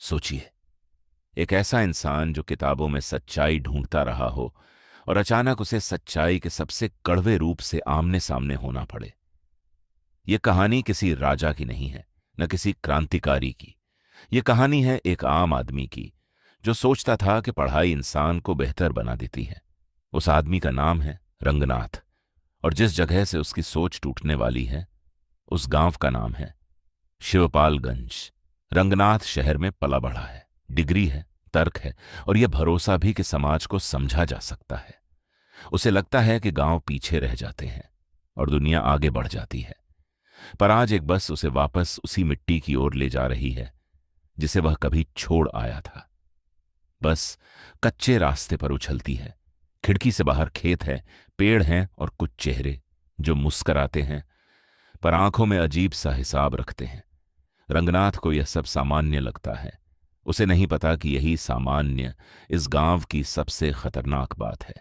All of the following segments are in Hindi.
सोचिए, एक ऐसा इंसान जो किताबों में सच्चाई ढूंढता रहा हो और अचानक उसे सच्चाई के सबसे कड़वे रूप से आमने सामने होना पड़े। यह कहानी किसी राजा की नहीं है, न किसी क्रांतिकारी की। यह कहानी है एक आम आदमी की, जो सोचता था कि पढ़ाई इंसान को बेहतर बना देती है। उस आदमी का नाम है रंगनाथ, और जिस जगह से उसकी सोच टूटने वाली है, उस गांव का नाम है शिवपालगंज। रंगनाथ शहर में पला बढ़ा है, डिग्री है, तर्क है, और यह भरोसा भी कि समाज को समझा जा सकता है। उसे लगता है कि गांव पीछे रह जाते हैं और दुनिया आगे बढ़ जाती है। पर आज एक बस उसे वापस उसी मिट्टी की ओर ले जा रही है जिसे वह कभी छोड़ आया था। बस कच्चे रास्ते पर उछलती है। खिड़की से बाहर खेत है, पेड़ हैं और कुछ चेहरे जो मुस्कराते हैं, पर आंखों में अजीब सा हिसाब रखते हैं। रंगनाथ को यह सब सामान्य लगता है। उसे नहीं पता कि यही सामान्य इस गांव की सबसे खतरनाक बात है।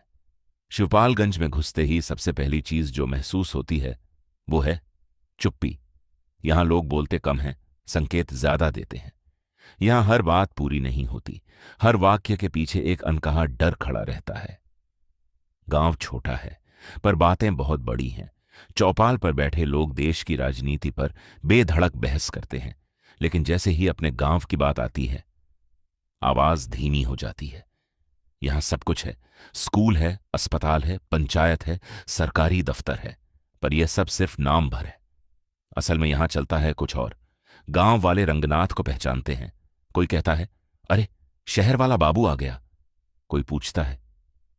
शिवपालगंज में घुसते ही सबसे पहली चीज जो महसूस होती है वो है चुप्पी। यहां लोग बोलते कम हैं, संकेत ज्यादा देते हैं। यहां हर बात पूरी नहीं होती, हर वाक्य के पीछे एक अनकहा डर खड़ा रहता है। गांव छोटा है, पर बातें बहुत बड़ी हैं। चौपाल पर बैठे लोग देश की राजनीति पर बेधड़क बहस करते हैं, लेकिन जैसे ही अपने गांव की बात आती है, आवाज धीमी हो जाती है। यहां सब कुछ है, स्कूल है, अस्पताल है, पंचायत है, सरकारी दफ्तर है, पर यह सब सिर्फ नाम भर है। असल में यहां चलता है कुछ और। गांव वाले रंगनाथ को पहचानते हैं। कोई कहता है, अरे शहर वाला बाबू आ गया। कोई पूछता है,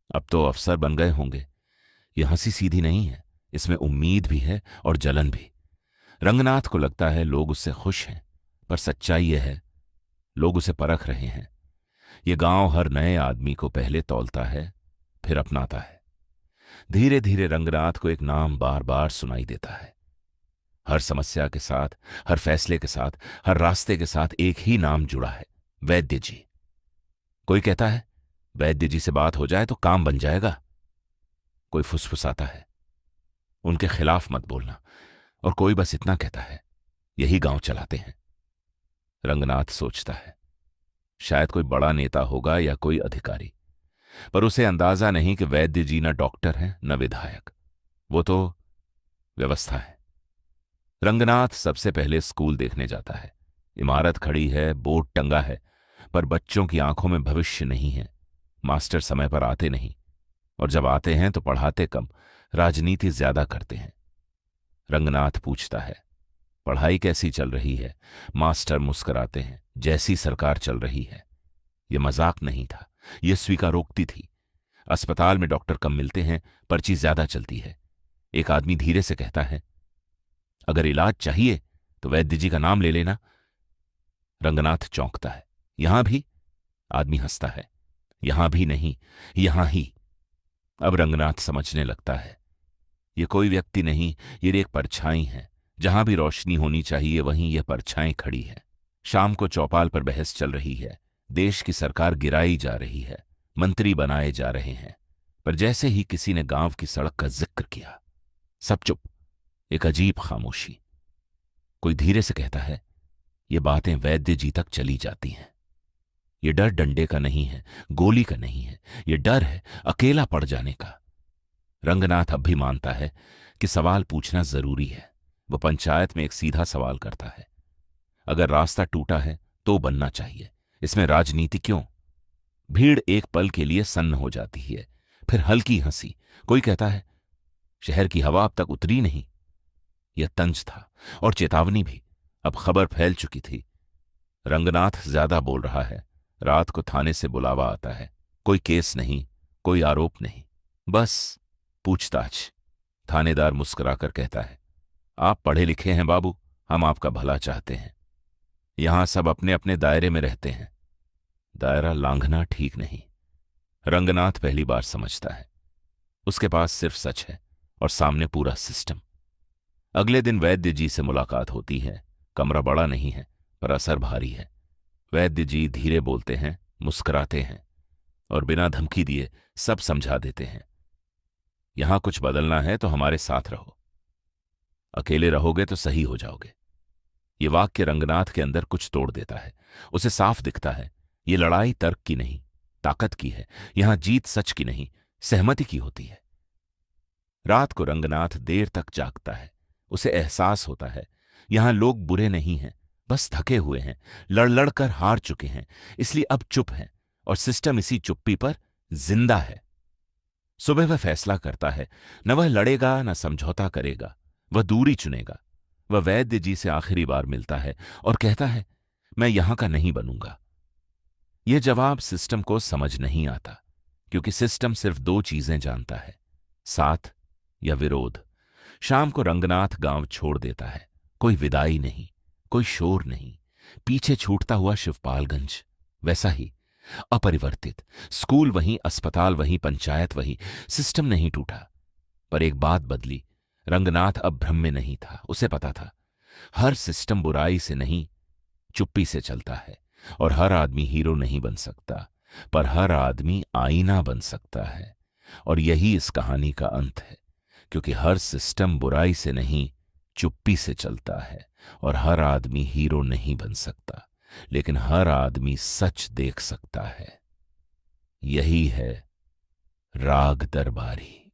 अब तो अफसर बन गए होंगे। यह हंसी सीधी नहीं है, इसमें उम्मीद भी है और जलन भी। रंगनाथ को लगता है लोग उससे खुश हैं, पर सच्चाई यह है, लोग उसे परख रहे हैं। यह गांव हर नए आदमी को पहले तौलता है, फिर अपनाता है। धीरे धीरे रंगनाथ को एक नाम बार बार सुनाई देता है। हर समस्या के साथ, हर फैसले के साथ, हर रास्ते के साथ एक ही नाम जुड़ा है, वैद्य जी। कोई कहता है, वैद्य जी से बात हो जाए तो काम बन जाएगा। कोई फुसफुसाता है, उनके खिलाफ मत बोलना। और कोई बस इतना कहता है, यही गांव चलाते हैं। रंगनाथ सोचता है, शायद कोई बड़ा नेता होगा या कोई अधिकारी, पर उसे अंदाजा नहीं कि वैद्य जी न डॉक्टर हैं न विधायक। वो तो व्यवस्था है। रंगनाथ सबसे पहले स्कूल देखने जाता है। इमारत खड़ी है, बोर्ड टंगा है, पर बच्चों की आंखों में भविष्य नहीं है। मास्टर समय पर आते नहीं, और जब आते हैं तो पढ़ाते कम, राजनीति ज्यादा करते हैं। रंगनाथ पूछता है, पढ़ाई कैसी चल रही है? मास्टर मुस्कुराते हैं, जैसी सरकार चल रही है। यह मजाक नहीं था, यह स्वीकारोक्ति थी। अस्पताल में डॉक्टर कम मिलते हैं, पर्ची ज्यादा चलती है। एक आदमी धीरे से कहता है, अगर इलाज चाहिए तो वैद्य जी का नाम ले लेना। रंगनाथ चौंकता है। यहां भी? आदमी हंसता है। यहां भी नहीं, यहां ही। अब रंगनाथ समझने लगता है, यह कोई व्यक्ति नहीं, ये एक परछाई है। जहां भी रोशनी होनी चाहिए वहीं यह परछाई खड़ी है। शाम को चौपाल पर बहस चल रही है। देश की सरकार गिराई जा रही है, मंत्री बनाए जा रहे हैं। पर जैसे ही किसी ने गांव की सड़क का जिक्र किया, सब चुप। एक अजीब खामोशी। कोई धीरे से कहता है, ये बातें वैद्य जी तक चली जाती हैं। ये डर डंडे का नहीं है, गोली का नहीं है। ये डर है अकेला पड़ जाने का। रंगनाथ अब भी मानता है कि सवाल पूछना जरूरी है। वो पंचायत में एक सीधा सवाल करता है, अगर रास्ता टूटा है तो बनना चाहिए, इसमें राजनीति क्यों? भीड़ एक पल के लिए सन्न हो जाती है, फिर हल्की हंसी। कोई कहता है, शहर की हवा अब तक उतरी नहीं। यह तंज था और चेतावनी भी। अब खबर फैल चुकी थी। रंगनाथ ज्यादा बोल रहा है। रात को थाने से बुलावा आता है। कोई केस नहीं, कोई आरोप नहीं, बस पूछताछ। थानेदार मुस्कुराकर कहता है, आप पढ़े लिखे हैं बाबू, हम आपका भला चाहते हैं। यहां सब अपने अपने दायरे में रहते हैं। दायरा लांघना ठीक नहीं। रंगनाथ पहली बार समझता है। उसके पास सिर्फ सच है और सामने पूरा सिस्टम। अगले दिन वैद्य जी से मुलाकात होती है। कमरा बड़ा नहीं है, पर असर भारी है। वैद्य जी धीरे बोलते हैं, मुस्कुराते हैं और बिना धमकी दिए सब समझा देते हैं। यहां कुछ बदलना है तो हमारे साथ रहो, अकेले रहोगे तो सही हो जाओगे। ये वाक्य रंगनाथ के अंदर कुछ तोड़ देता है। उसे साफ दिखता है, ये लड़ाई तर्क की नहीं, ताकत की है। यहां जीत सच की नहीं, सहमति की होती है। रात को रंगनाथ देर तक जागता है। उसे एहसास होता है, यहां लोग बुरे नहीं हैं, बस थके हुए हैं, लड़ लड़ कर हार चुके हैं, इसलिए अब चुप हैं, और सिस्टम इसी चुप्पी पर जिंदा है। सुबह वह फैसला करता है, न वह लड़ेगा न समझौता करेगा, वह दूरी चुनेगा। वह वैद्य जी से आखिरी बार मिलता है और कहता है, मैं यहां का नहीं बनूंगा। यह जवाब सिस्टम को समझ नहीं आता, क्योंकि सिस्टम सिर्फ दो चीजें जानता है, साथ या विरोध। शाम को रंगनाथ गांव छोड़ देता है। कोई विदाई नहीं, कोई शोर नहीं। पीछे छूटता हुआ शिवपालगंज वैसा ही अपरिवर्तित, स्कूल वहीं, अस्पताल वहीं, पंचायत वहीं। सिस्टम नहीं टूटा, पर एक बात बदली। रंगनाथ अब भ्रम में नहीं था। उसे पता था, हर सिस्टम बुराई से नहीं, चुप्पी से चलता है। और हर आदमी हीरो नहीं बन सकता, पर हर आदमी आईना बन सकता है। और यही इस कहानी का अंत है, क्योंकि हर सिस्टम बुराई से नहीं, चुप्पी से चलता है। और हर आदमी हीरो नहीं बन सकता, लेकिन हर आदमी सच देख सकता है। यही है राग दरबारी।